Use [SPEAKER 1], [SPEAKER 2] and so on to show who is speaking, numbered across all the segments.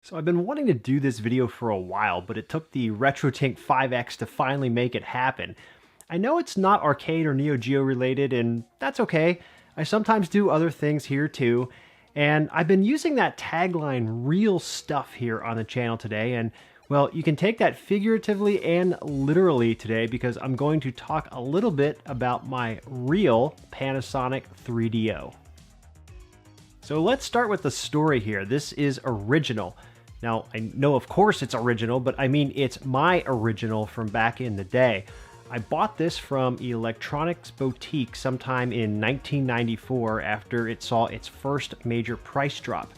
[SPEAKER 1] So I've been wanting to do this video for a while, but it took the RetroTink 5X to finally make it happen. I know it's not arcade or Neo Geo related, and that's okay. I sometimes do other things here too, and I've been using that tagline "real stuff" here on the channel today, and well, you can take that figuratively and literally today because I'm going to talk a little bit about my real Panasonic 3DO. So let's start with the story here. This is original. Now, I know of course it's original, but I mean it's my original from back in the day. I bought this from Electronics Boutique sometime in 1994 after it saw its first major price drop.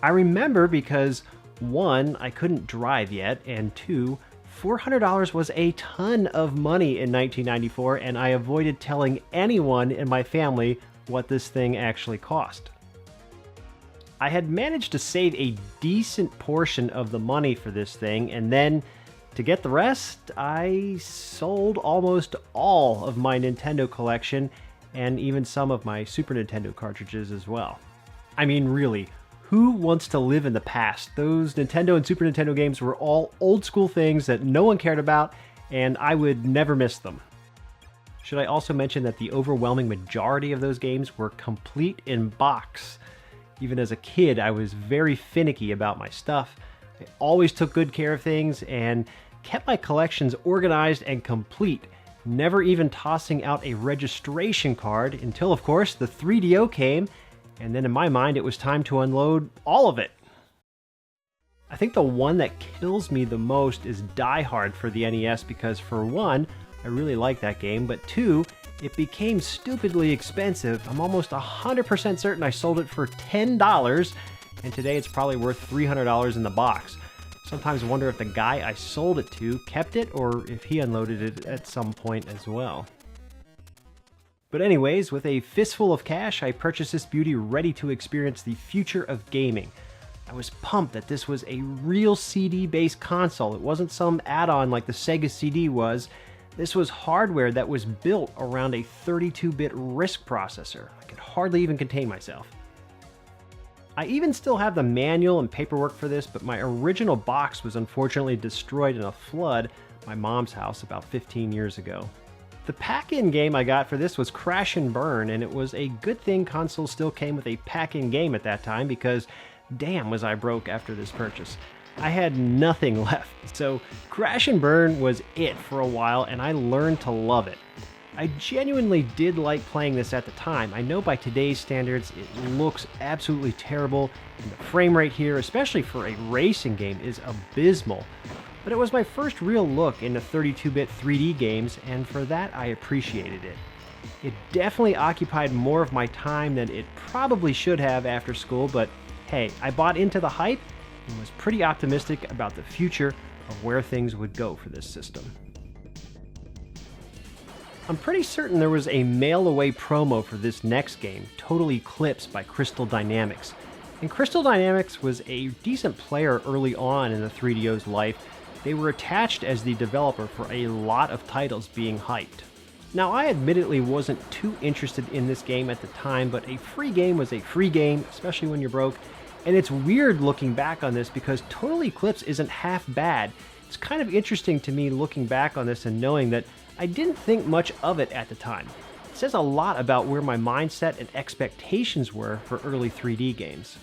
[SPEAKER 1] I remember because 1, I couldn't drive yet, and 2, $400 was a ton of money in 1994, and I avoided telling anyone in my family what this thing actually cost. I had managed to save a decent portion of the money for this thing, and then to get the rest, I sold almost all of my Nintendo collection and even some of my Super Nintendo cartridges as well. I mean, really, who wants to live in the past? Those Nintendo and Super Nintendo games were all old school things that no one cared about, and I would never miss them. Should I also mention that the overwhelming majority of those games were complete in box? Even as a kid, I was very finicky about my stuff. I always took good care of things and kept my collections organized and complete, never even tossing out a registration card until, of course, the 3DO came, and then in my mind it was time to unload all of it. I think the one that kills me the most is Die Hard for the NES because, for one, I really like that game, but 2, it became stupidly expensive. I'm almost 100% certain I sold it for $10, and today it's probably worth $300 in the box. Sometimes I wonder if the guy I sold it to kept it or if he unloaded it at some point as well. But anyways, with a fistful of cash, I purchased this beauty ready to experience the future of gaming. I was pumped that this was a real CD-based console. It wasn't some add-on like the Sega CD was. This was hardware that was built around a 32-bit RISC processor. I could hardly even contain myself. I even still have the manual and paperwork for this, but my original box was unfortunately destroyed in a flood at my mom's house about 15 years ago. The pack-in game I got for this was Crash and Burn, and it was a good thing consoles still came with a pack-in game at that time because damn was I broke after this purchase. I had nothing left, so Crash and Burn was it for a while, and I learned to love it. I genuinely did like playing this at the time. I know by today's standards it looks absolutely terrible, and the frame rate here, especially for a racing game, is abysmal. But it was my first real look into 32-bit 3D games, and for that I appreciated it. It definitely occupied more of my time than it probably should have after school, but hey, I bought into the hype and was pretty optimistic about the future of where things would go for this system. I'm pretty certain there was a mail-away promo for this next game, Total Eclipse by Crystal Dynamics. And Crystal Dynamics was a decent player early on in the 3DO's life. They were attached as the developer for a lot of titles being hyped. Now, I admittedly wasn't too interested in this game at the time, but a free game was a free game, especially when you're broke. And it's weird looking back on this because Total Eclipse isn't half bad. It's kind of interesting to me looking back on this and knowing that I didn't think much of it at the time. It says a lot about where my mindset and expectations were for early 3D games.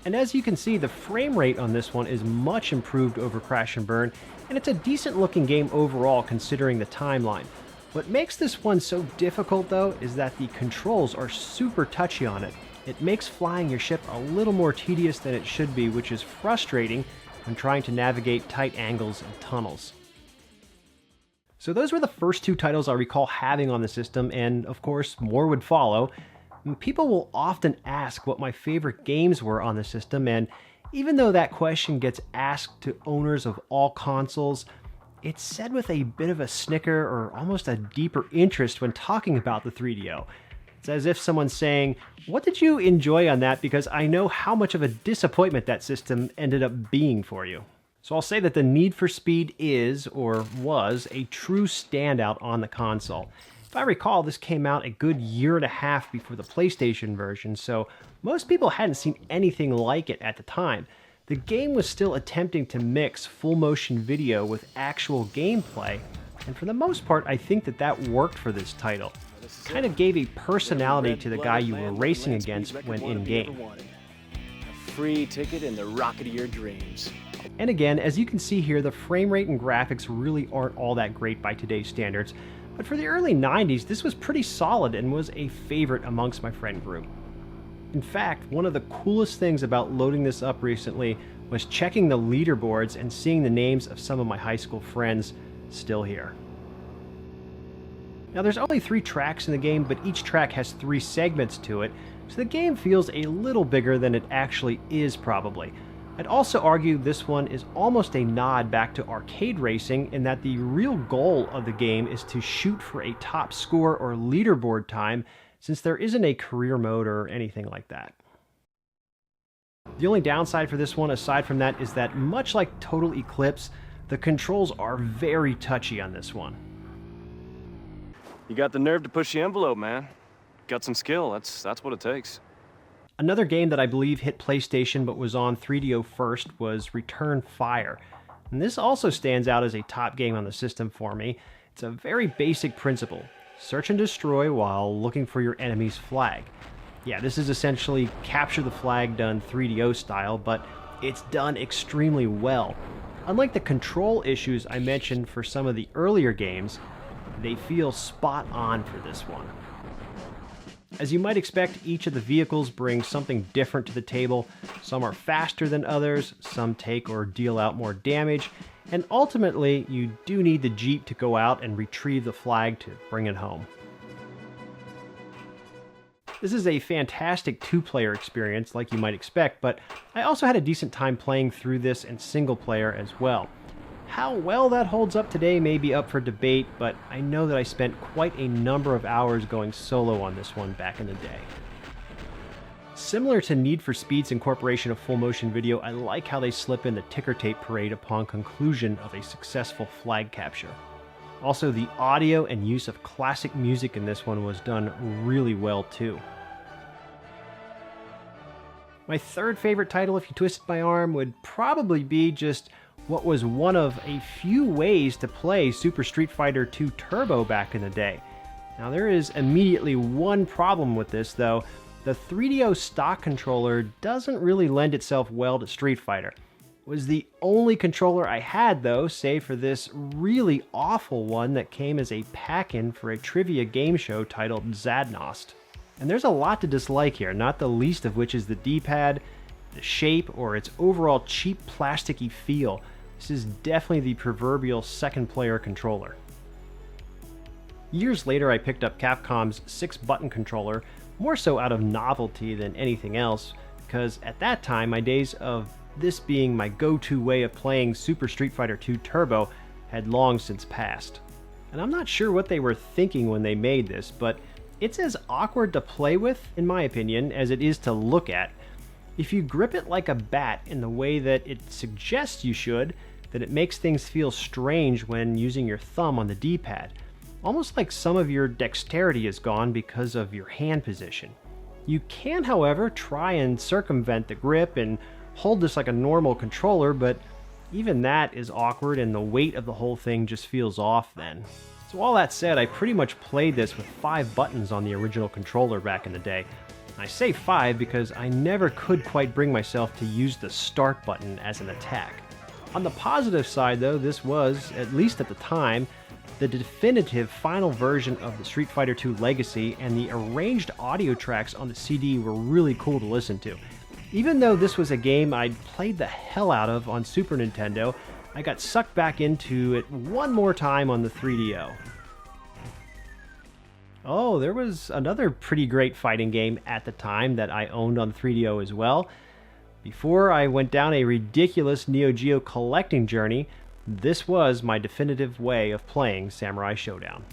[SPEAKER 1] And as you can see, the frame rate on this one is much improved over Crash and Burn, and it's a decent looking game overall considering the timeline. What makes this one so difficult though is that the controls are super touchy on it. It makes flying your ship a little more tedious than it should be, which is frustrating when trying to navigate tight angles and tunnels. So those were the first 2 titles I recall having on the system, and of course more would follow. People will often ask what my favorite games were on the system, and even though that question gets asked to owners of all consoles, it's said with a bit of a snicker or almost a deeper interest when talking about the 3DO. It's as if someone's saying, "What did you enjoy on that? Because I know how much of a disappointment that system ended up being for you." So I'll say that the Need for Speed is, or was, a true standout on the console. If I recall, this came out a good year and a half before the PlayStation version, so most people hadn't seen anything like it at the time. the game was still attempting to mix full motion video with actual gameplay, and for the most part I think that worked for this title. Kind of gave a personality to the guy you were racing against when in-game.
[SPEAKER 2] A free ticket in the rocket of your dreams.
[SPEAKER 1] And again, as you can see here, the frame rate and graphics really aren't all that great by today's standards, but for the early 90s, this was pretty solid and was a favorite amongst my friend group. In fact, one of the coolest things about loading this up recently was checking the leaderboards and seeing the names of some of my high school friends still here. Now there's only 3 tracks in the game, but each track has 3 segments to it, so the game feels a little bigger than it actually is probably. I'd also argue this one is almost a nod back to arcade racing in that the real goal of the game is to shoot for a top score or leaderboard time, since there isn't a career mode or anything like that. The only downside for this one, aside from that, is that much like Total Eclipse, the controls are very touchy on this one.
[SPEAKER 2] You got the nerve to push the envelope, man. Got some skill, that's what it takes.
[SPEAKER 1] Another game that I believe hit PlayStation but was on 3DO first was Return Fire. And this also stands out as a top game on the system for me. It's a very basic principle. Search and destroy while looking for your enemy's flag. Yeah, this is essentially capture the flag done 3DO style, but it's done extremely well. Unlike the control issues I mentioned for some of the earlier games, they feel spot on for this one. As you might expect, each of the vehicles brings something different to the table. Some are faster than others, some take or deal out more damage, and ultimately you do need the Jeep to go out and retrieve the flag to bring it home. This is a fantastic 2-player experience like you might expect, but I also had a decent time playing through this in single player as well. How well that holds up today may be up for debate, but I know that I spent quite a number of hours going solo on this one back in the day. Similar to Need for Speed's incorporation of full motion video, I like how they slip in the ticker tape parade upon conclusion of a successful flag capture. Also, the audio and use of classic music in this one was done really well too. My third favorite title, if you twisted my arm, would probably be just what was one of a few ways to play Super Street Fighter 2 Turbo back in the day. Now there is immediately one problem with this though. The 3DO stock controller doesn't really lend itself well to Street Fighter. It was the only controller I had though, save for this really awful one that came as a pack-in for a trivia game show titled Zadnost. And there's a lot to dislike here, not the least of which is the D-pad, the shape, or its overall cheap plasticky feel. This is definitely the proverbial second player controller. Years later I picked up Capcom's 6-button controller, more so out of novelty than anything else, because at that time my days of this being my go-to way of playing Super Street Fighter 2 Turbo had long since passed. And I'm not sure what they were thinking when they made this, but it's as awkward to play with, in my opinion, as it is to look at. If you grip it like a bat in the way that it suggests you should, then it makes things feel strange when using your thumb on the D-pad. Almost like some of your dexterity is gone because of your hand position. You can, however, try and circumvent the grip and hold this like a normal controller, but even that is awkward and the weight of the whole thing just feels off then. So all that said, I pretty much played this with 5 buttons on the original controller back in the day. I say 5 because I never could quite bring myself to use the start button as an attack. On the positive side though, this was, at least at the time, the definitive final version of the Street Fighter II Legacy, and the arranged audio tracks on the CD were really cool to listen to. Even though this was a game I'd played the hell out of on Super Nintendo, I got sucked back into it one more time on the 3DO. Oh, there was another pretty great fighting game at the time that I owned on 3DO as well. Before I went down a ridiculous Neo Geo collecting journey, this was my definitive way of playing Samurai Showdown.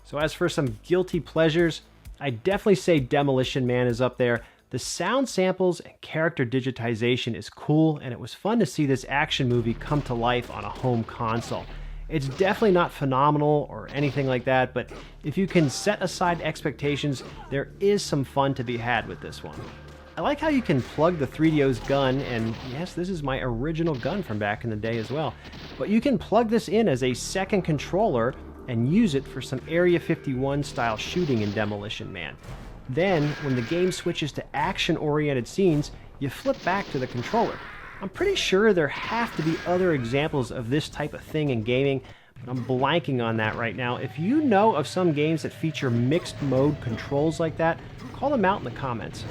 [SPEAKER 1] So as for some guilty pleasures, I definitely say Demolition Man is up there. The sound samples and character digitization is cool, and it was fun to see this action movie come to life on a home console. It's definitely not phenomenal or anything like that, but if you can set aside expectations, there is some fun to be had with this one. I like how you can plug the 3DO's gun, and yes, this is my original gun from back in the day as well, but you can plug this in as a second controller and use it for some Area 51 style shooting in Demolition Man. Then, when the game switches to action-oriented scenes, you flip back to the controller. I'm pretty sure there have to be other examples of this type of thing in gaming, but I'm blanking on that right now. If you know of some games that feature mixed mode controls like that, call them out in the comments.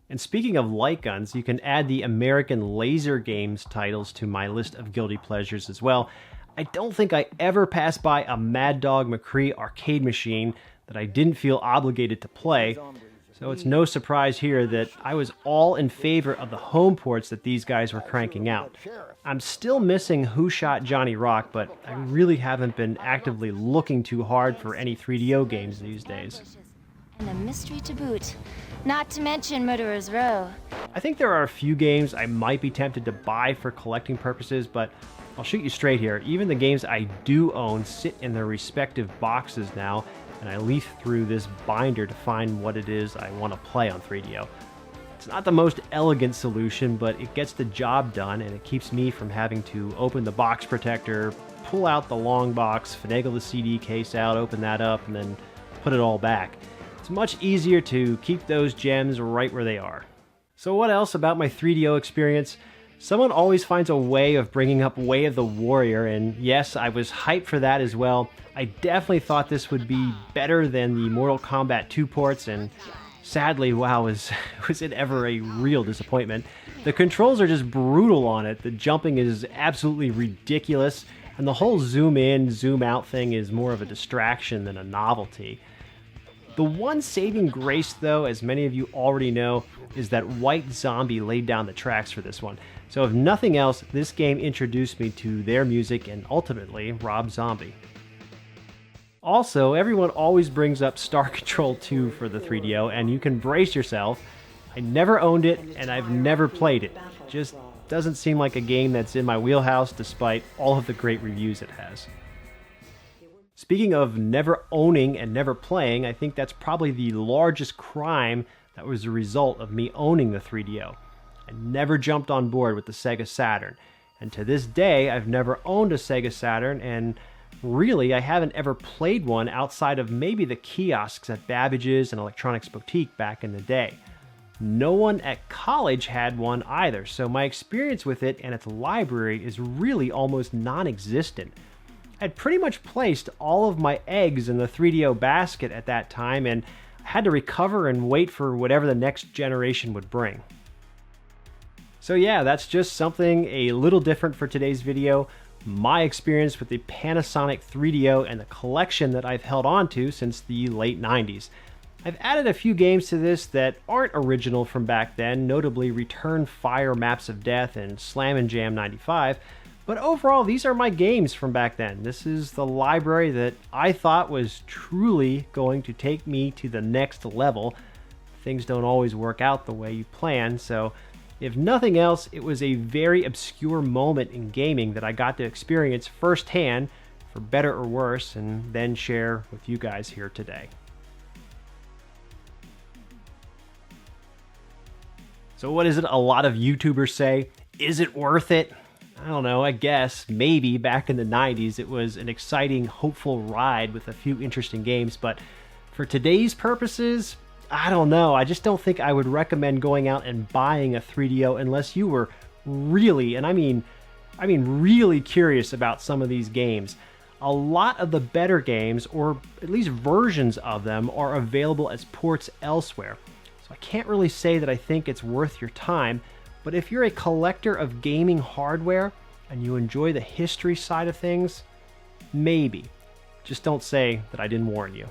[SPEAKER 1] And speaking of light guns, you can add the American Laser Games titles to my list of guilty pleasures as well. I don't think I ever passed by a Mad Dog McCree arcade machine that I didn't feel obligated to play, so it's no surprise here that I was all in favor of the home ports that these guys were cranking out. I'm still missing Who Shot Johnny Rock, but I really haven't been actively looking too hard for any 3DO games these days.
[SPEAKER 3] And a mystery to boot. Not to mention Murderer's Row.
[SPEAKER 1] I think there are a few games I might be tempted to buy for collecting purposes, but I'll shoot you straight here. Even the games I do own sit in their respective boxes now, and I leaf through this binder to find what it is I want to play on 3DO. It's not the most elegant solution, but it gets the job done, and it keeps me from having to open the box protector, pull out the long box, finagle the CD case out, open that up, and then put it all back. It's much easier to keep those gems right where they are. So what else about my 3DO experience? Someone always finds a way of bringing up Way of the Warrior, and yes, I was hyped for that as well. I definitely thought this would be better than the Mortal Kombat 2 ports, and sadly, wow, was it ever a real disappointment. The controls are just brutal on it, the jumping is absolutely ridiculous, and the whole zoom in, zoom out thing is more of a distraction than a novelty. The one saving grace, though, as many of you already know, is that White Zombie laid down the tracks for this one. So if nothing else, this game introduced me to their music and ultimately Rob Zombie. Also, everyone always brings up Star Control 2 for the 3DO, and you can brace yourself. I never owned it, and I've never played it. It just doesn't seem like a game that's in my wheelhouse, despite all of the great reviews it has. Speaking of never owning and never playing, I think that's probably the largest crime that was a result of me owning the 3DO. I never jumped on board with the Sega Saturn, and to this day I've never owned a Sega Saturn, and really I haven't ever played one outside of maybe the kiosks at Babbage's and Electronics Boutique back in the day. No one at college had one either, so my experience with it and its library is really almost non-existent. I'd pretty much placed all of my eggs in the 3DO basket at that time, and I had to recover and wait for whatever the next generation would bring. So yeah, that's just something a little different for today's video. My experience with the Panasonic 3DO and the collection that I've held on to since the late 90s. I've added a few games to this that aren't original from back then, notably Return Fire Maps of Death and Slam and Jam 95, but overall these are my games from back then. This is the library that I thought was truly going to take me to the next level. Things don't always work out the way you plan, so if nothing else, it was a very obscure moment in gaming that I got to experience firsthand, for better or worse, and then share with you guys here today. So what is it a lot of YouTubers say? Is it worth it? I don't know, I guess, maybe back in the 90s it was an exciting, hopeful ride with a few interesting games, but for today's purposes, I don't know. I just don't think I would recommend going out and buying a 3DO unless you were really, and I mean really curious about some of these games. A lot of the better games, or at least versions of them, are available as ports elsewhere. So I can't really say that I think it's worth your time, but if you're a collector of gaming hardware and you enjoy the history side of things, maybe. Just don't say that I didn't warn you.